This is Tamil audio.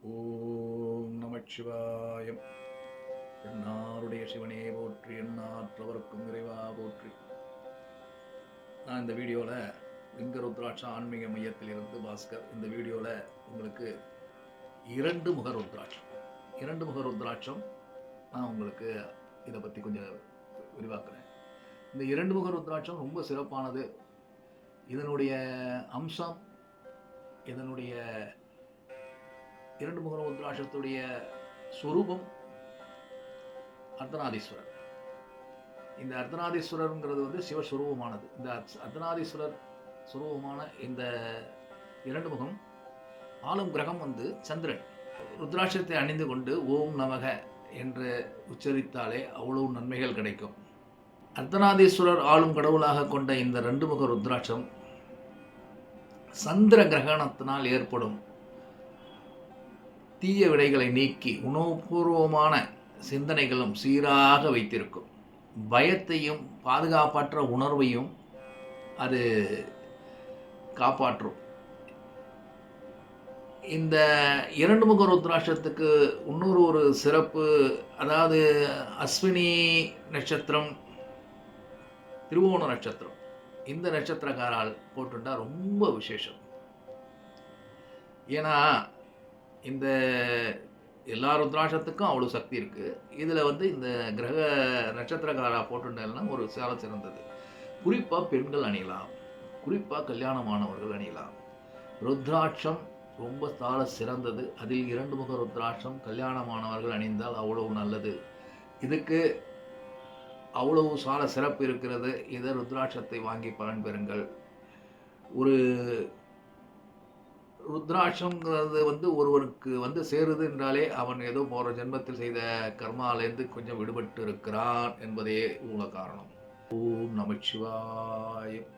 ஓம் நமச்சிவாயம். என்னாருடைய சிவனே போற்றி, எண்ணாற்றவர்க்கும் இறைவா போற்றி. நான் இந்த வீடியோவில் லிங்க ருத்ராட்ச ஆன்மீக மையத்திலிருந்து பாஸ்கர். இந்த வீடியோவில் உங்களுக்கு இரண்டு முக ருத்ராட்சம் நான் உங்களுக்கு இதை பற்றி கொஞ்சம் விரிவாக்குறேன். இந்த இரண்டு முக ருத்ராட்சம் ரொம்ப சிறப்பானது. இதனுடைய அம்சம், இதனுடைய இரண்டு முக ருத்ராட்சத்துடைய சொரூபம் அர்த்தநாதீஸ்வரர். இந்த அர்த்தநாதீஸ்வரர்ங்கிறது சிவஸ்வரூபமானது. இந்த அர்த்தநாதீஸ்வரர் சுரூபமான இந்த இரண்டு முகம் ஆளும் கிரகம் சந்திரன். ருத்ராட்சத்தை அணிந்து கொண்டு ஓம் நமக என்று உச்சரித்தாலே அவ்வளவு நன்மைகள் கிடைக்கும். அர்த்தநாதீஸ்வரர் ஆளும் கடவுளாக கொண்ட இந்த ரெண்டு முக ருத்ராட்சம் சந்திர கிரகணத்தினால் ஏற்படும் தீய விடைகளை நீக்கி உணவுபூர்வமான சிந்தனைகளும் சீராக வைத்திருக்கும். பயத்தையும் பாதுகாப்பற்ற உணர்வையும் அது காப்பாற்றும். இந்த இரண்டு முக ருத்ராட்சத்துக்கு இன்னொரு சிறப்பு, அதாவது அஸ்வினி நட்சத்திரம், திருவோண நட்சத்திரம், இந்த நட்சத்திரக்காரால் போட்டுட்டா ரொம்ப விசேஷம். ஏன்னா இந்த எல்லா ருத்ராட்சத்துக்கும் அவ்வளோ சக்தி இருக்குது. இதில் இந்த கிரக நட்சத்திரக்காரா போட்டுட்டேன்னா ஒரு சால சிறந்தது. குறிப்பாக பெண்கள் அணியலாம், குறிப்பாக கல்யாணமானவர்கள் அணியலாம். ருத்ராட்சம் ரொம்ப சால சிறந்தது. அதில் இரண்டு முக ருத்ராட்சம் கல்யாணமானவர்கள் அணிந்தால் அவ்வளவு நல்லது. இதுக்கு அவ்வளவு சால சிறப்பு இருக்கிறது. இதை ருத்ராட்சத்தை வாங்கி பலன் பெறுங்கள். ஒரு ருத்ராட்சங்கிறது ஒருவனுக்கு சேருது என்றாலே அவன் ஏதோ போகிற ஜென்மத்தில் செய்த கர்மாலேருந்து கொஞ்சம் விடுபட்டு இருக்கிறான் என்பதே மூல காரணம். ஓம் நமச்சிவாயம்.